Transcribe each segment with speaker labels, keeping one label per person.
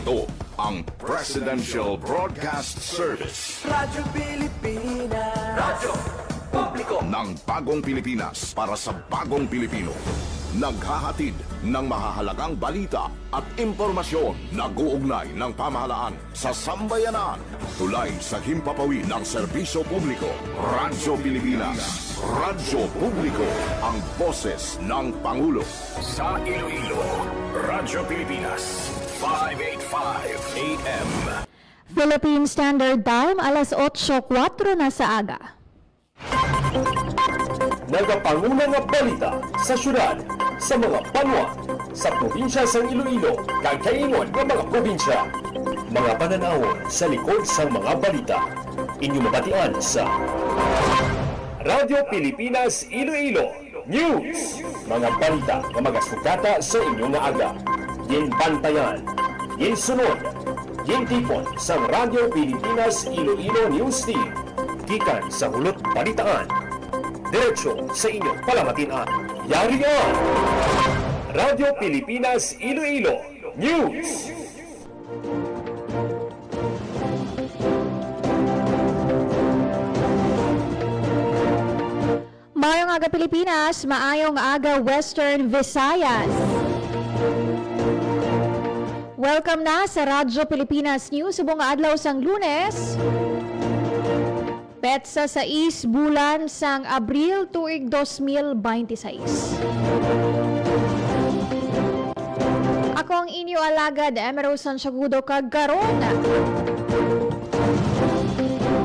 Speaker 1: Ito ang Presidential Broadcast Service.
Speaker 2: Radyo Pilipinas. Radyo Publiko
Speaker 1: Ng bagong Pilipinas para sa bagong Pilipino. Naghahatid ng mahahalagang balita at impormasyon na guugnay ng pamahalaan sa sambayanan. Tulay sa himpapawid ng serbisyo publiko. Radyo Pilipinas. Radyo Publiko. Ang boses ng Pangulo. Sa Iloilo, Radyo Pilipinas. 585 AM.
Speaker 3: Philippine Standard Time, alas 8:04 na sa aga.
Speaker 4: Nagapanguna nga balita sa syudad, sa mga banwa, sa probinsya sa Iloilo, kag kaingon nga mga probinsya. Mga pananawon sa likod sa mga balita. Inyo mabatian sa Radyo Pilipinas Iloilo News. Mga balita nga magasugata sa inyo nga aga. Yin bantayan, yin sunod, yin tipon sa Radyo Pilipinas Iloilo News Team. Gikan sa hulot balitaan. Diretso sa inyong palamatian. Yari yan! Radyo Pilipinas Iloilo News.
Speaker 3: Maayong aga Pilipinas, maayong aga Western Visayas. Welcome na sa Radyo Pilipinas News subong nga adlaw sang Lunes. Petsa sa bulan sang Abril tuig 2026. Ako ang inyo alagad, Emerald Santiagudo kagkaron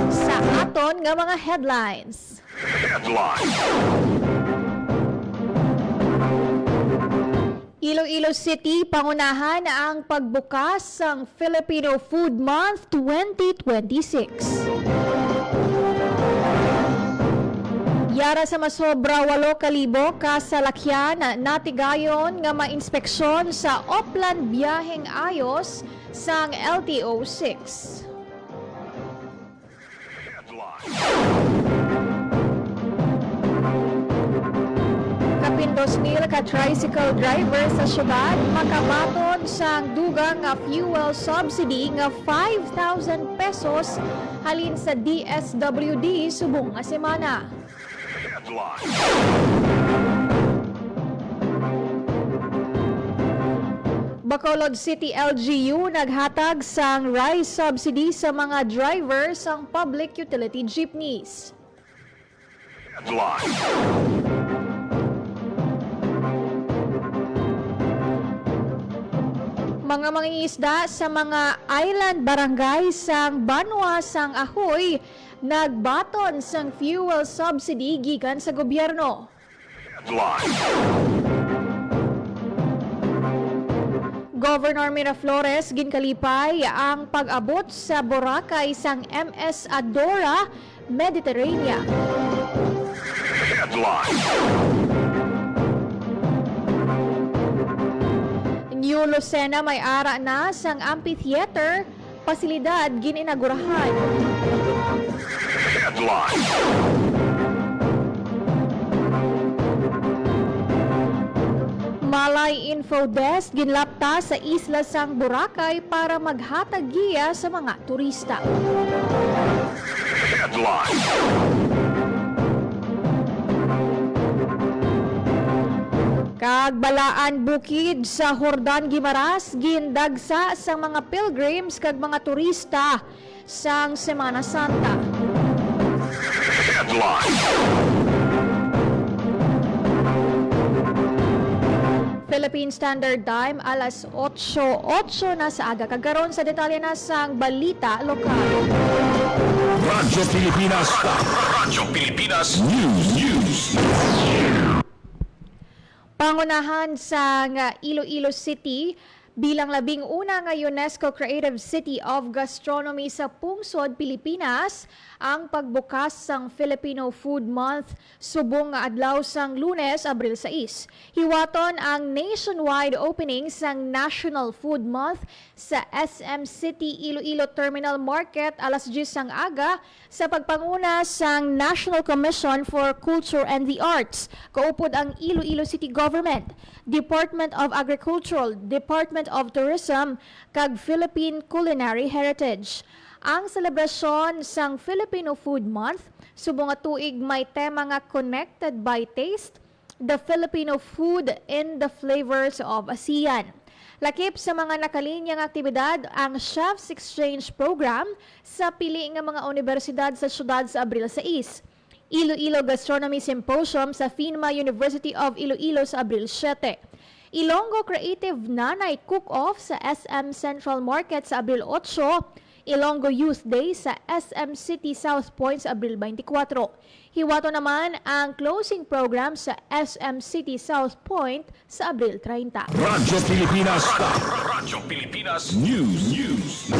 Speaker 3: sa aton nga mga headlines. Iloilo City pangunahan ang pagbukas ng Filipino Food Month 2026. Yara sa masobra 8,000 kasalakyan natigayon nga mainspeksyon sa Oplan Biyaheng Ayos sang LTO-6. Kapin 2,000 ka tricycle driver sa syudad makabaton sang dugang nga fuel subsidy nga 5,000 pesos halin sa DSWD subong nga semana. Bacolod City LGU naghatag sang rice subsidy sa mga driver sang public utility jeepneys. Mga mangingisda sa mga island barangay sang Banwa sang Ahoy nagbaton sang fuel subsidy gikan sa gobyerno. Governor Miraflores ginkalipay ang pag-abot sa Boracay sang MS Adora Mediterranean. New Lucena may ara na sang amphitheater, pasilidad gininagurahan. Malay Info Desk ginlapta sa isla sang Boracay para maghatag giya sa mga turista. Kagbalaan bukid sa Hordan Guimaras gindagsa sa mga pilgrims kag mga turista sang Semana Santa. Philippine Standard Time, alas 8:08 na sa aga. Kagkaroon sa detalye na sang balita lokal.
Speaker 1: Radyo Pilipinas. Radyo Pilipinas News.
Speaker 3: Pangunahan sa Iloilo City bilang 11 nga UNESCO Creative City of Gastronomy sa Pungsod, Pilipinas, ang pagbukas sang Filipino Food Month subong nga adlaw sang Lunes, Abril 6. Hiwaton ang nationwide opening sang National Food Month sa SM City Iloilo Terminal Market alas 10 sang aga sa pagpanguna sang National Commission for Culture and the Arts. Kaupod ang Iloilo City Government, Department of Agricultural, Department Department of Tourism kag Philippine Culinary Heritage. Ang selebrasyon sang Filipino Food Month subong nga tuig may tema nga Connected by Taste, the Filipino Food and the Flavors of ASEAN. Lakip sa mga nakalinyang aktibidad ang Chef's Exchange Program sa pili nga mga universidad sa syudad sa Abril 6. Iloilo Gastronomy Symposium sa FINMA University of Iloilo sa Abril 7. Ilonggo Creative Nanay Cook-Off sa SM Central Market sa Abril 8. Ilonggo Youth Day sa SM City South Point sa Abril 24. Hiwato naman ang closing program sa SM City South Point sa Abril 30.
Speaker 4: Radyo Pilipinas.
Speaker 1: Radyo Pilipinas
Speaker 4: News.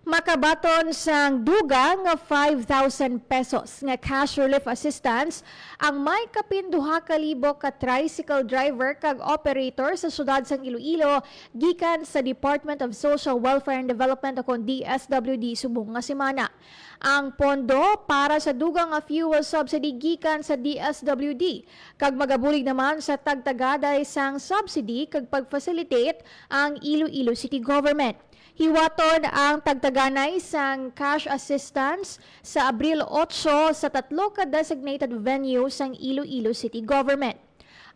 Speaker 3: Makabaton sang duga nga 5,000 pesos nga cash relief assistance ang may kapinduha ka libo ka tricycle driver kag operator sa syudad sang Iloilo gikan sa Department of Social Welfare and Development o DSWD subong nga semana. Ang pondo para sa dugang nga fuel subsidy gikan sa DSWD kag magabulig naman sa tagtagaday sang subsidy kag pag-facilitate ang Iloilo City Government. Hiwaton ang tagtaganay sang cash assistance sa Abril 8 sa 3 ka designated venue sang Iloilo City Government.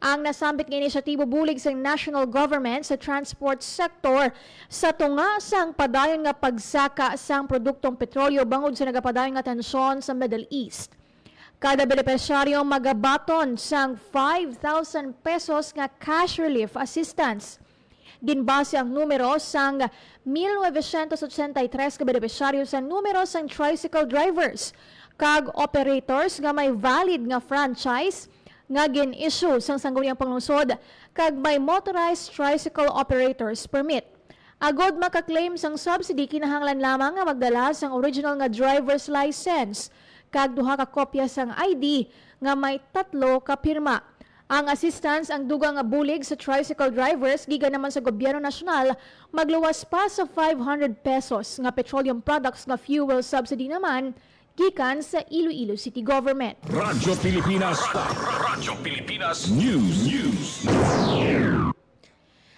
Speaker 3: Ang nasambit nga inisyatibo bulig sang national government sa transport sector sa tunga sang padayon nga pagsaka sang produktong petrolyo bangod sa nagapadayon nga tensyon sa Middle East. Kada benepisyaryo magabaton sang 5,000 pesos nga cash relief assistance. Ginbase ang numero sang 1983 ka benepisyaryo sa numero sang tricycle drivers kag operators nga may valid nga franchise nga gin-issue sang sangguniang panglungsod kag may motorized tricycle operators permit. Agod makaklaim sang subsidy kinahanglan lamang nga magdala sang original nga driver's license kag duha ka kopya sang ID nga may 3 ka pirma. Ang assistance ang dugang nga bulig sa tricycle drivers giga naman sa gobyerno nasyonal magluwas pa sa 500 pesos nga petroleum products nga fuel subsidy naman gikan sa Iloilo City Government.
Speaker 4: Radyo Pilipinas.
Speaker 1: Radyo Pilipinas
Speaker 4: News.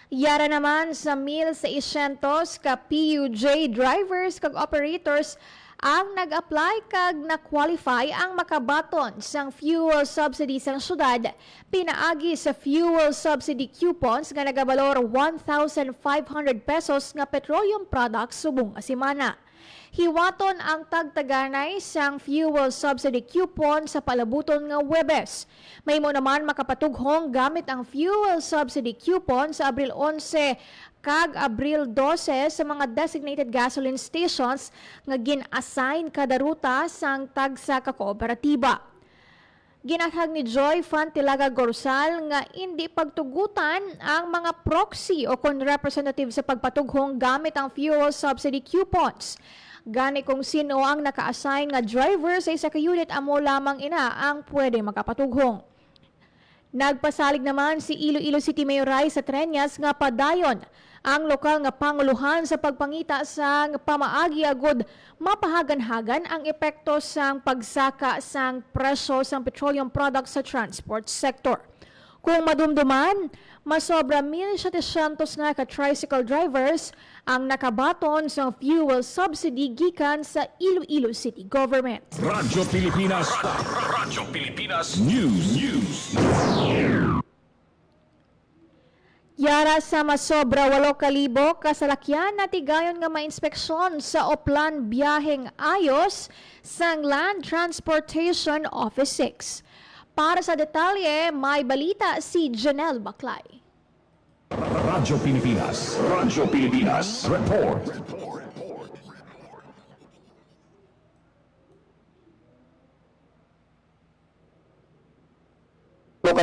Speaker 3: Yara naman sa 1,600 ka PUJ drivers kag operators ang nag-apply kag na-qualify ang makabaton sang fuel subsidy sang syudad pinaagi sa fuel subsidy coupons nga nagabalor 1,500 pesos nga petroleum products subong nga semana. Hiwaton ang tagtaganay sang fuel subsidy coupon sa palabuton nga Huwebes. May mo naman makapatughong gamit ang fuel subsidy coupon sa Abril 11 kag Abril 12 sa mga designated gasoline stations nga gin-assign kada ruta sang tagsa ka kooperatiba. Ginahag ni Joy Fantilaga Gorsal nga hindi pagtugutan ang mga proxy o kon representative sa pagpatughong gamit ang fuel subsidy coupons. Gani kung sino ang naka-assign nga driver sa isa ka unit amo lamang ina ang pwede makapatughong. Nagpasalig naman si Iloilo City Mayor Rai sa Treñas nga padayon ang lokal nga panguluhan sa pagpangita sa pamaagi agod mapahagan-hagan ang epekto sang pagsaka sang presyo sang petroleum products sa transport sector. Kung madumduman, masobra 1,700 na ka-tricycle drivers ang nakabaton sa fuel subsidy gikan sa Iloilo City Government.
Speaker 4: Radyo Pilipinas.
Speaker 1: Radyo Pilipinas
Speaker 4: News.
Speaker 3: Yara sa masobra 8,000 kasalakyan na tigayon nga mainspeksyon sa Oplan Biyaheng Ayos sang Land Transportation Office 6. Para sa detalye, may balita si Janelle Baclay.
Speaker 4: Radyo Pilipinas. Radyo Pilipinas. Report.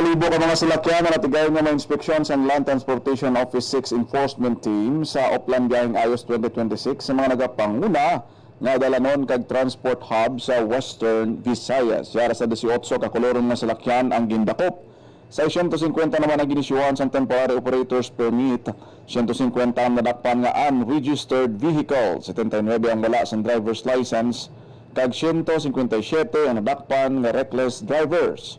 Speaker 5: Kalibo ka mga salakyan na natigayon nga mga inspeksyon sa Land Transportation Office 6 Enforcement Team sa Oplan Biyaheng Ayos 2026 sa mga nagapanguna nga dalanon kag transport hub sa Western Visayas. Yara sa 18 ka koloron nga salakyan ang gindakop. Sa 150 naman ang ginisyuhan sa temporary operators permit, 150 ang nadakpan nga unregistered vehicle, 79 ang wala sa driver's license, kag 157 ang nadakpan nga reckless drivers.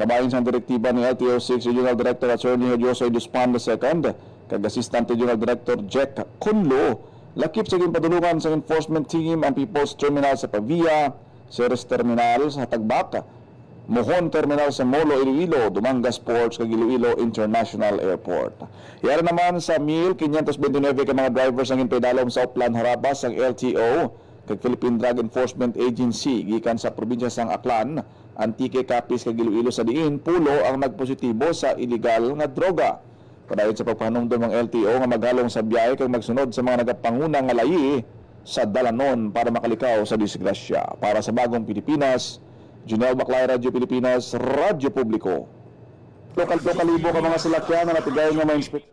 Speaker 5: Kabahin sa direktiba ni LTO 6 Regional Director Attorney Jose Duspan II, kag Assistant Regional Director Jack Kunlo, lakip sa padulungan sa enforcement team ang People's Terminal sa Pavia, Ceres Terminal sa Tagbak, Mohon Terminal sa Molo, Iloilo, Dumangas Ports kag Iloilo International Airport. Yara naman sa 1,529 ka mga drivers ang impedalom sa Oplan Harabas ang LTO kag Philippine Drug Enforcement Agency gikan sa probinsya sang Aklan, Antique, Capiz kag Iloilo sa diin pulo ang nagpositibo sa illegal nga droga. Padayon sa pagpahanumdom ng LTO nga maghalong sa biyahe kag magsunod sa mga nagapanguna nga layi sa dalanon para makalikaw sa disgrasya. Para sa Bagong Pilipinas, Junel Baclay, Radyo Pilipinas, Radyo Publiko. Lokal-lokalibo ka mga salakyan na natigayon nga ma-inspect.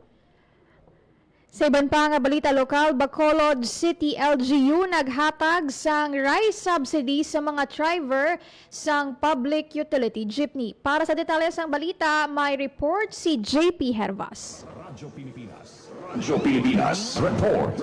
Speaker 3: Sa iban pa nga balita lokal, Bacolod City LGU naghatag sang rice subsidy sa mga driver sang public utility jeepney. Para sa detalye sang balita, may report si JP Hervas.
Speaker 1: Radyo Pilipinas. Report.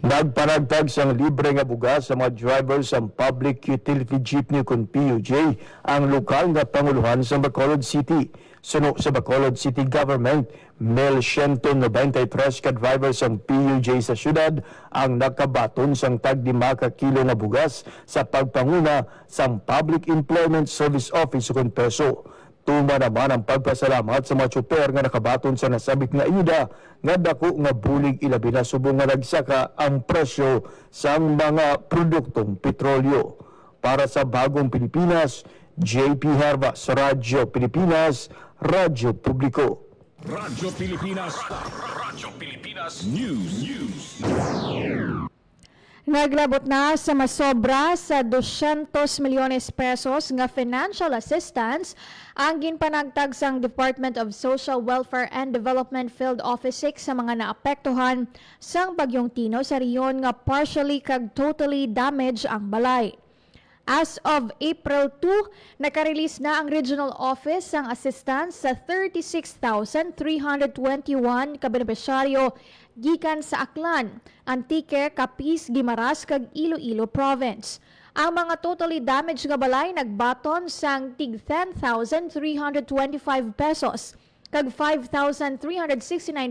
Speaker 6: Nagpanagtag sang libre nga bugas sa mga drivers sa Public Utility Jeepney kun PUJ ang lokal nga panguluhan sa Bacolod City. Suno sa Bacolod City Government, 1,193 ka drivers ang PUJ sa syudad ang nakabaton sang tag 5 ka kilo na bugas sa pagpanguna sang Public Employment Service Office kun peso. Tuma naman ang pagpasalamat sa mga tsuper nga nakabaton sa nasabit nga ayuda nga dako nga bulig ilabi na subong nga nagsaka ang presyo sa mga produktong petrolyo. Para sa Bagong Pilipinas, JP Hervas, Radyo Pilipinas, Radyo Publiko.
Speaker 1: Radyo Pilipinas. Radyo Pilipinas News.
Speaker 3: Naglabot na sa masobra sa 200 milyones pesos nga financial assistance ang ginpanagtag sang Department of Social Welfare and Development Field Office 6 sa mga naapektuhan sang Bagyong Tino sa riyon nga partially kag totally damaged ang balay. As of April 2, nakarelease na ang regional office ang assistance sa 36,321 ka benepisyaryo gikan sa Aklan, Antique, Capiz, Guimaras kag Iloilo Province. Ang mga totally damaged nga balay nagbaton sang tig 10,325 pesos kag 5,369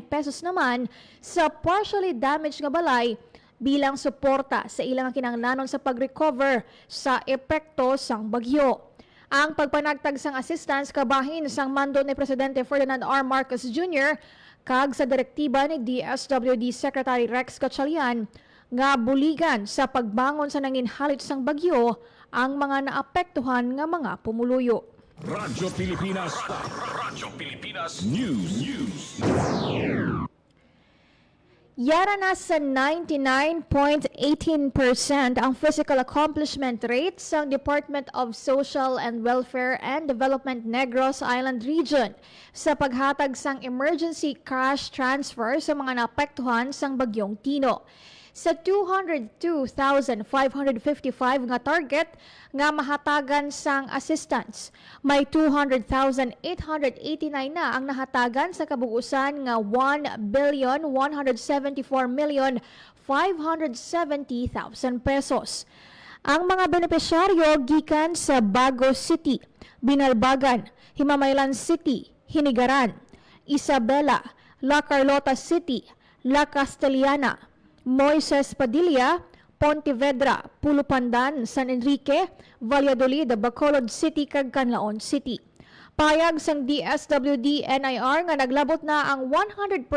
Speaker 3: pesos naman sa partially damaged nga balay bilang suporta sa ilang kinahanglanon sa pag-recover sa epekto sang bagyo. Ang pagpanagtag sang assistance kabahin sang mando ni Presidente Ferdinand R. Marcos Jr. kag sa direktiba ni DSWD Secretary Rex Gatchalian nga buligan sa pagbangon sa nanginhalit sang bagyo ang mga naapektuhan nga mga pumuluyo.
Speaker 1: Radyo Pilipinas. Radyo Pilipinas News.
Speaker 3: Yara na sa 99.18% ang physical accomplishment rate sa Department of Social and Welfare and Development Negros Island Region sa paghatag sang emergency cash transfer sa mga naapektuhan sang Bagyong Tino. Sa 202,555 nga target nga mahatagan sang assistance, may 200,889 na ang nahatagan sa kabuusan nga 1,174,570,000 pesos. Ang mga benepisyaryo gikan sa Bago City, Binalbagan, Himamaylan City, Hinigaran, Isabela, La Carlota City, La Castellana, Moises Padilla, Pontevedra, Pulupandan, San Enrique, Valladolid, Bacolod City, kag Canlaon City. Payag sang DSWD NIR nga naglabot na ang 100%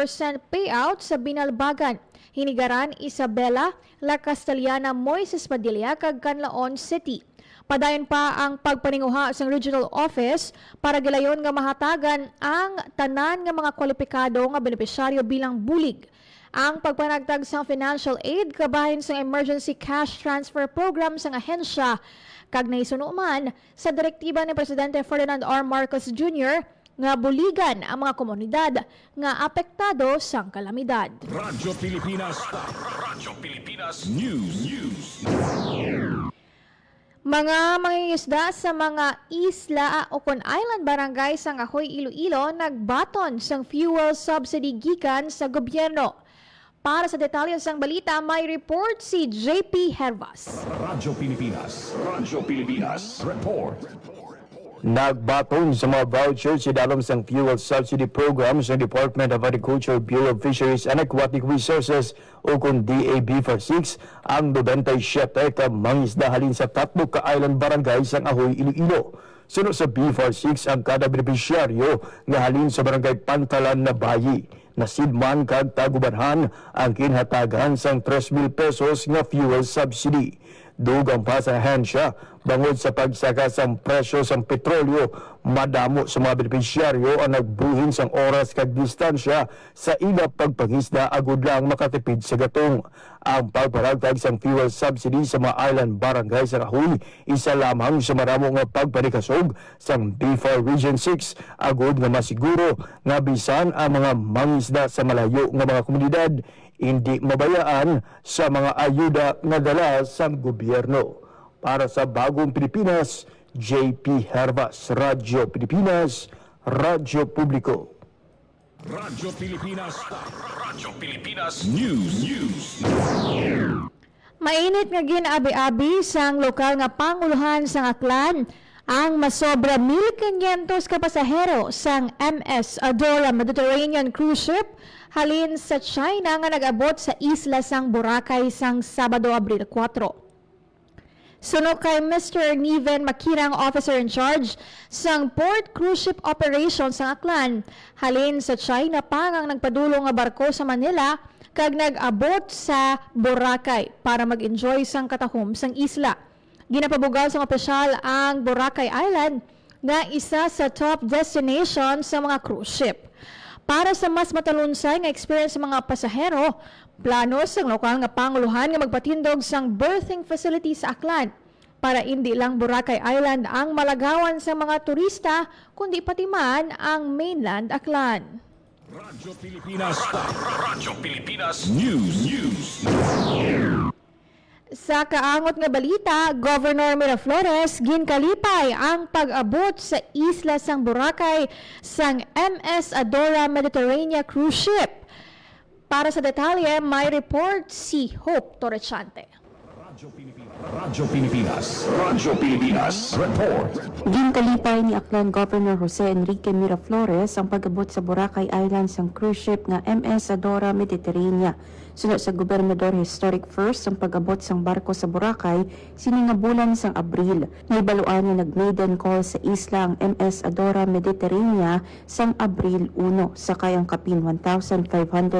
Speaker 3: payout sa Binalbagan, Hinigaran, Isabela, La Castellana, Moises Padilla, kag Canlaon City. Padayon pa ang pagpaninguha sa regional office para gilayon nga mahatagan ang tanan nga mga kwalipikado nga benepisyaryo bilang bulig. Ang pagpanagtag sa financial aid kabahin sa emergency cash transfer program sa ahensya kag naisuno man sa direktiba ni Presidente Ferdinand R. Marcos Jr. nga buligan ang mga komunidad nga apektado sang kalamidad.
Speaker 1: Radyo Pilipinas. Radyo Pilipinas News.
Speaker 3: Mga mangingisda sa mga isla o kon island barangay sa Ahoy, Iloilo nagbaton sang fuel subsidy gikan sa gobyerno. Para sa detalye sang balita, may report si JP Hervas.
Speaker 1: Radyo Pilipinas. Radyo Pilipinas. Report.
Speaker 6: Nagbatong sa mga vouchers sa dalom sang fuel subsidy program sa Department of Agriculture, Bureau of Fisheries and Aquatic Resources o kung DAB for 6 ang 97 ka mangisda halin sa 3 ka island barangay sang Ahoy, Iloilo. Sunod sa B46 ang kada benepisyaryo nga halin sa barangay Pantalan na Bayi. Nasidman kag tagubanhan ang kinhatagan sang 3,000 pesos nga fuel subsidy. Dugang pa sa ahensya, bangod sa pagsaka sang presyo sang petrolyo, madamo sa mga benepisyaryo ang nagbuhin sang oras kag distansya sa ila pagpangisda agud lang makatipid sa gatong. Ang pagparagtag sang fuel subsidy sa mga island barangay sa Ahoy, isa lamang sa maramo nga pagpanikasog sang B4 Region 6 agud nga masiguro nga bisan ang mga mangisda sa malayo nga mga komunidad hindi mabayaan sa mga ayuda nga dala sa gobyerno. Para sa Bagong Pilipinas, JP Hervas, Radyo Pilipinas, Radyo Publiko.
Speaker 1: Radyo Pilipinas News.
Speaker 3: Mainit nga ginabi-abi sang lokal nga panguluhan sang Aklan ang masobra 1,500 ka pasahero sang MS Adora Mediterranean Cruise Ship halin sa China nga nag-abot sa isla sang Boracay sang Sabado, Abril 4. Suno kay Mr. Niven Makirang, officer in charge sang Port Cruise Ship Operations sang Aklan, halin sa China pa ang nagpadulong nga barko sa Manila kag nag-abot sa Boracay para mag-enjoy sang katahom sang isla. Ginapabugal sa opisyal ang Boracay Island nga isa sa top destination sa mga cruise ship. Para sa mas matalunsay nga experience sa mga pasahero, plano sang lokal nga panguluhan nga magpatindog sang berthing facility sa Aklan para hindi lang Boracay Island ang malagawan sa mga turista kundi pati man ang mainland Aklan.
Speaker 1: Radyo Pilipinas News.
Speaker 3: Sa kaangot nga balita, Governor Miraflores ginkalipay ang pag-abot sa isla sang Boracay sang MS Adora Mediterranean Cruise Ship. Para sa detalye, may report si Hope Torrechante.
Speaker 1: Radyo Pilipinas Report.
Speaker 7: Ginkalipay ni Aklan Governor Jose Enrique Miraflores ang pag-abot sa Boracay Island sang cruise ship nga MS Adora Mediterranean. Sunod sa Gobernador Historic First ang pag-abot sang barko sa Boracay sini nga bulan sang Abril. Naibaluan nga nag-maiden call sa isla ang MS Adora Mediterranean sang Abril 1 sakay ang kapin 1,500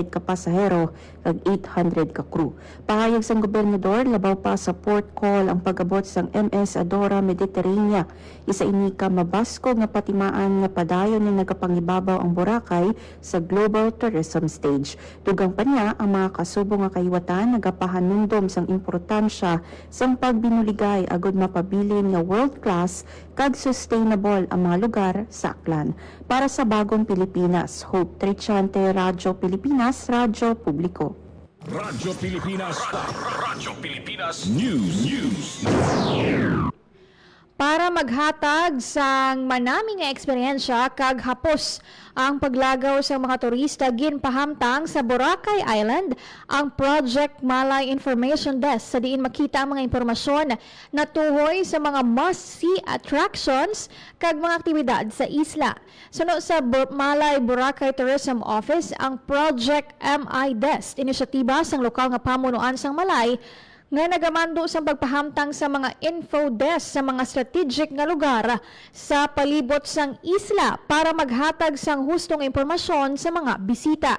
Speaker 7: ka pasahero kag 800 ka crew. Pahayag sang Gobernador labaw pa sa port call ang pag-abot sang MS Adora Mediterranean. Isa ini ka mabasko nga patimaan nga padayon ni nagapangibabaw ang Boracay sa global tourism stage. Dugang pa niya ang mga kasubo nga kayuwatan nagapahanundom sang importansya sang pagbinuligay agud mapabilin nga world class kag sustainable ang mga lugar sa Aklan. Para sa Bagong Pilipinas, Hope Trichante, Radyo Pilipinas, Radyo Publiko.
Speaker 1: Radyo Pilipinas News.
Speaker 3: Para maghatag sang manami nga eksperyensya kag hapos ang paglagaw sa mga turista ginpahamtang sa Boracay Island ang Project Malay Information Desk sa diin makita ang mga impormasyon na tuhoy sa mga must-see attractions kag mga aktibidad sa isla. Suno sa Malay Boracay Tourism Office ang Project MI Desk, inisyatiba sang lokal nga pamunuan sang Malay nga nagamando sa pagpahamtang sa mga info desk sa mga strategic nga lugar sa palibot sang isla para maghatag sang hustong impormasyon sa mga bisita.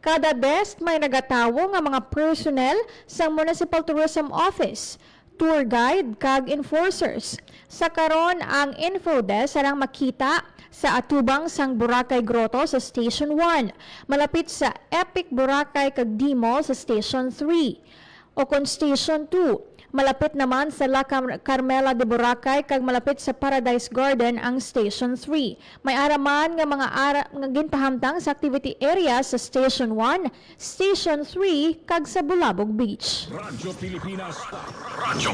Speaker 3: Kada desk may nagatawo nga mga personnel sa Municipal Tourism Office, tour guide kag enforcers. Sa karon ang info desk sarang makita sa atubang sang Boracay Grotto sa Station 1, malapit sa Epic Boracay kag D-Mall sa Station 3. O kon Station 2, malapit naman sa La Carmela de Boracay kag malapit sa Paradise Garden ang Station 3. May araman nga mga nga ginpahamtang sa activity area sa Station 1, Station 3 kag sa Bulabog Beach.
Speaker 1: Radyo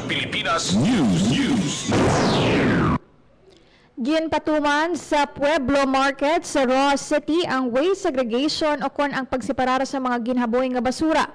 Speaker 1: Pilipinas News.
Speaker 3: Ginpatuman sa Pueblo Market sa Roa City ang waste segregation o kon ang pagseparar sa mga ginhaboy nga basura.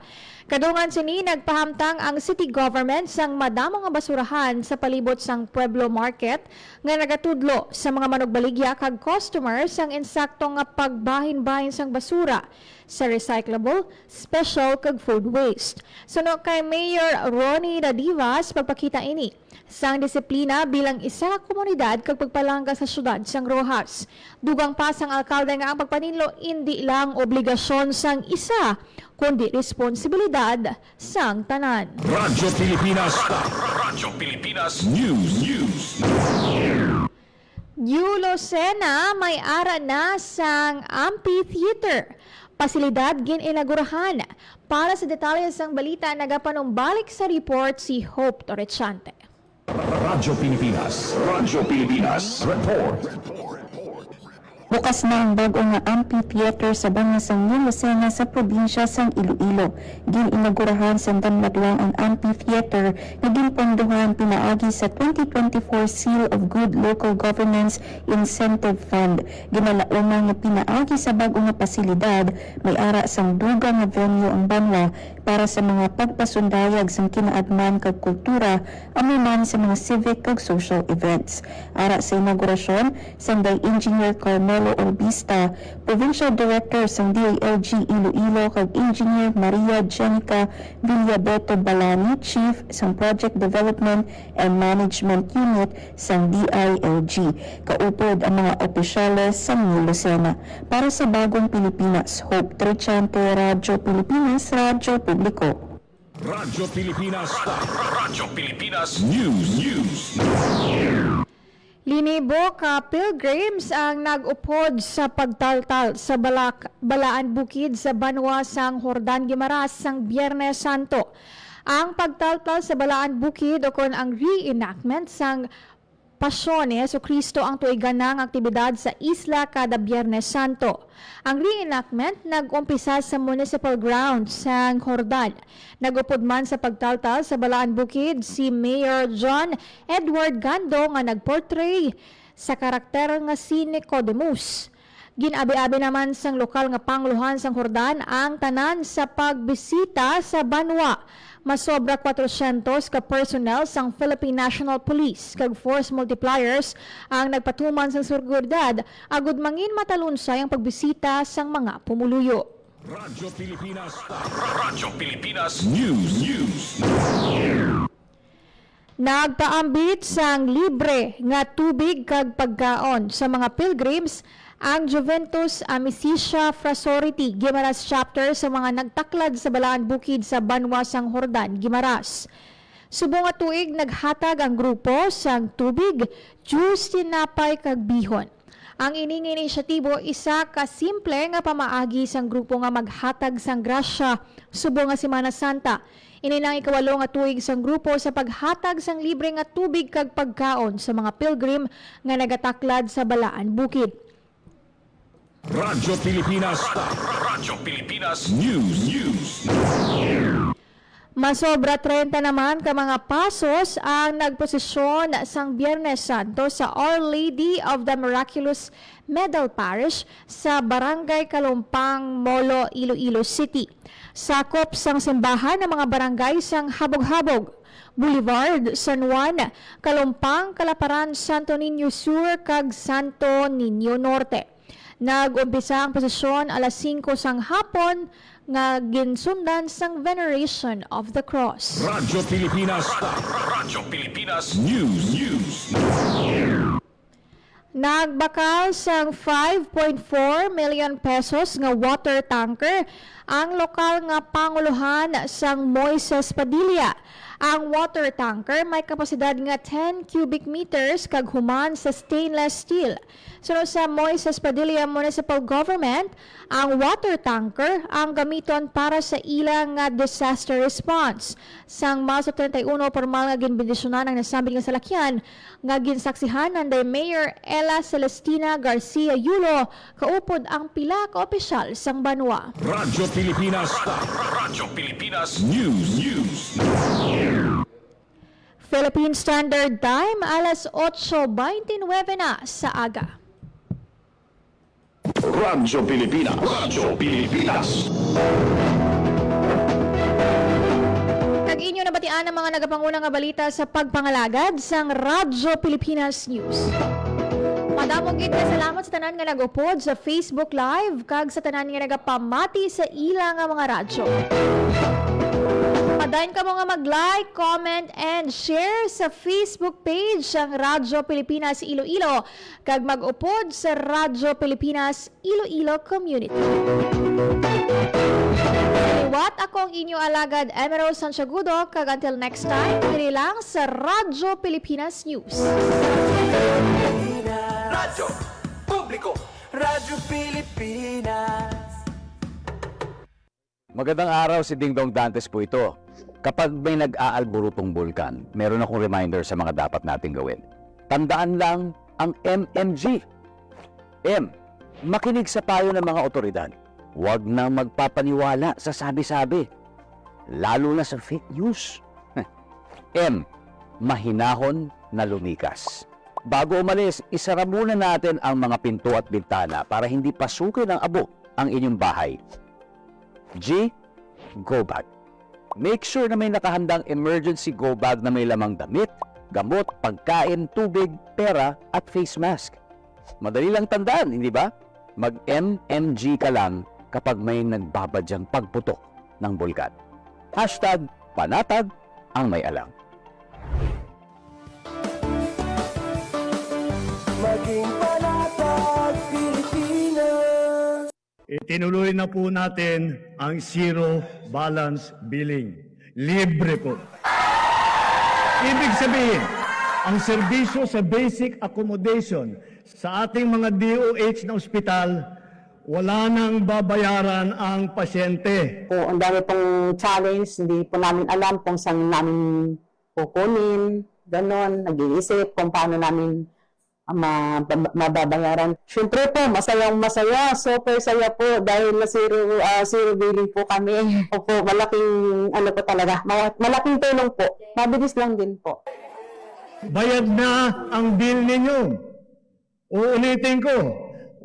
Speaker 3: Kadungan sini nagpahamtang ang city government sang madamo nga basurahan sa palibot sang Pueblo Market nga nagatudlo sa mga manugbaligya kag customers sang insakto nga pagbahin-bahin sang basura sa recyclable, special kag food waste. Suno kay Mayor Ronnie Dadivas pagpakita ini sang disiplina bilang isa ka komunidad kag pagpalangga sa syudad sang Rojas. Dugang pa sang alkalde nga ang pagpaninlo hindi lang obligasyon sang isa kundi responsibilidad sang tanan.
Speaker 1: Radyo Pilipinas. Radyo Pilipinas News.
Speaker 3: Lucena may ara na sang amphitheater. Pasilidad gininaugurahan. Para sa detalye sang balita, nagapanumbalik sa report si Hope Torrechante.
Speaker 1: Radyo Pilipinas. Radyo Pilipinas Report.
Speaker 7: Bukas na ang bago nga amphitheater sa Bangasang Lucena sa probinsya sang Iloilo. Gininaugurahan sa damladwang ang amphitheater na ginpondohan pinaagi sa 2024 Seal of Good Local Governance Incentive Fund. Ginalaumang nga pinaagi sa bago nga pasilidad, may ara sang dugang nga venue ang banwa para sa mga pagpasundayag sang kinaadman kag kultura amuman sa mga civic kag social events. Ara sa inaugurasyon, sanday Engineer Carmelo Orbista, Provincial Director sang DILG Iloilo kag Engineer Maria Jenica Villabeto Balani, Chief sang Project Development and Management Unit sang DILG. Kaupod ang mga opisyales sang Lucena. Para sa Bagong Pilipinas, Hope Torrechante, Radyo Pilipinas, Radyo Publiko.
Speaker 1: Radyo Pilipinas. Radyo Pilipinas News.
Speaker 3: Linibo ka pilgrims ang nag-upod sa pagtaltal sa Balaan Bukid sa Banwa sang Hordan Guimaras sang Biyernes Santo. Ang pagtaltal sa Balaan Bukid o kon ang reenactment sang Pasyon ni Jesucristo ang tuiganang aktibidad sa isla kada Biyernes Santo. Ang reenactment nag-umpisa sa municipal grounds sa Hordan. Nagupod man sa pagtaltal sa Balaan Bukid si Mayor John Edward Gando nga nagportray sa karakter nga si Nicodemus. Ginabi-abi naman sang lokal nga panguluhan sang Hordan ang tanan sa pagbisita sa Banwa. Masobra 400 ka personnel sang Philippine National Police kag force multipliers ang nagpatuman sang seguridad agud mangin matalunsay ang pagbisita sang mga pumuluyo.
Speaker 1: Radyo Pilipinas. Radyo Pilipinas News.
Speaker 3: Nagpaambit sang libre nga tubig kag pagkaon sa mga pilgrims ang Juventus Amicizia Fraternity Guimaras Chapter sa mga nagtaklad sa Balaan Bukid sa Banwa sang Hordan, Guimaras. Subong nga tuig naghatag ang grupo sang tubig, juice, tinapay kag bihon. Ang ining inisyatibo isa ka simple nga pamaagi sang grupo nga maghatag sang grasya subong nga Semana Santa. Ini nang ikawalo nga tuig sang grupo sa paghatag sang libre nga tubig kag pagkaon sa mga pilgrim nga nagataklad sa Balaan Bukid.
Speaker 1: Radyo Pilipinas. Radyo Pilipinas News.
Speaker 3: Masobra 30 naman ka mga pasos ang nagposisyon sang Biyernes Santo sa Our Lady of the Miraculous Medal Parish sa Barangay Kalumpang, Molo, Iloilo City. Sakop sang simbahan ng mga barangay sang Habog-Habog, Boulevard, San Juan, Kalumpang, Kalaparan, Santo Niño Sur, kag Santo Niño Norte. Nag-umpisa ang posisyon alas 5 sang hapon nga ginsundan sang Veneration of the Cross.
Speaker 1: Radyo Pilipinas. Radyo Pilipinas News.
Speaker 3: Nagbakal sang 5.4 million pesos nga water tanker ang lokal nga panguluhan sang Moises Padilla. Ang water tanker may kapasidad nga 10 cubic meters kag human sa stainless steel. Sunod sa Moises Padilla Municipal Government, ang water tanker ang gamiton para sa ilang nga disaster response. Sang Marso 31, formal nga ginbendisyonan ang nasambit nga salakyan nga ginsaksihan ng Mayor Ella Celestina Garcia Yulo kaupod ang pila ka opisyal sang Banwa.
Speaker 1: Radyo Pilipinas. Radyo Pilipinas News.
Speaker 3: Philippine Standard Time, alas 8:29 na sa aga.
Speaker 1: Radyo Pilipinas. Radyo Pilipinas.
Speaker 3: Kag inyo nabatian ang mga nagapangunang nga balita sa pagpangalagad sang Radyo Pilipinas News. Madamong gid nga salamat sa tanan nga nag-upod sa Facebook Live kag sa tanan nga nagapamati sa ilang nga mga radyo. Padayon ka mo nga mag-like, comment, and share sa Facebook page ang Radyo Pilipinas Iloilo kag mag-upod sa Radyo Pilipinas Iloilo Community. Liwat akong inyo alagad Emerald Santiagudo kag until next time, diri lang sa Radyo Pilipinas News.
Speaker 2: Radyo Publiko, Radyo Pilipinas.
Speaker 8: Magandang araw, si Dingdong Dantes po ito. Kapag may nag-aalburutong bulkan, meron akong reminder sa mga dapat nating gawin. Tandaan lang ang MMG. M. Makinig sa payo ng mga otoridad. Huwag na magpapaniwala sa sabi-sabi. Lalo na sa fake news. M. Mahinahon na lumikas. Bago umalis, isara muna natin ang mga pinto at bintana para hindi pasukin ng abo ang inyong bahay. G. Go bag. Make sure na may nakahandang emergency go bag na may lamang damit, gamot, pagkain, tubig, pera at face mask. Madali lang tandaan, hindi ba? Mag-MMG ka lang kapag may nagbabadyang pagputok ng bulkan. Hashtag panatag ang may alam.
Speaker 2: Maging panatag Pilipinas.
Speaker 9: Itinuloy na po natin ang zero balance billing. Libre po. Ibig sabihin, ang serbisyo sa basic accommodation sa ating mga DOH na ospital, wala nang babayaran ang pasyente.
Speaker 10: Po, ang dami pong challenge, hindi po namin alam kung saan namin kukunin, ganon, nag-iisip kung paano namin mababayaran. Siyempre po, masayang-masaya, super saya po dahil na zero billing po kami. Opo, malaking, ano po talaga, malaking tulong po. Mabilis lang din po.
Speaker 9: Bayad na ang bill ninyo. Uulitin ko,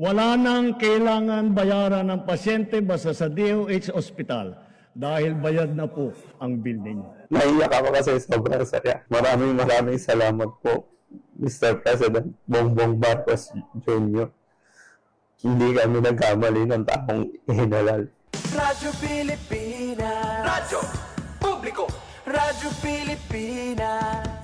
Speaker 9: wala nang kailangan bayaran ng pasyente basta sa DOH Hospital dahil bayad na po ang bill ninyo.
Speaker 11: Naiyak ako kasi sobrang saya. Maraming salamat po, Mr. President Bongbong Marcos Jr. Hindi kami nagkamali ng taong ihinalal.
Speaker 2: Radyo Pilipinas. Radyo Publiko, Radyo Pilipinas.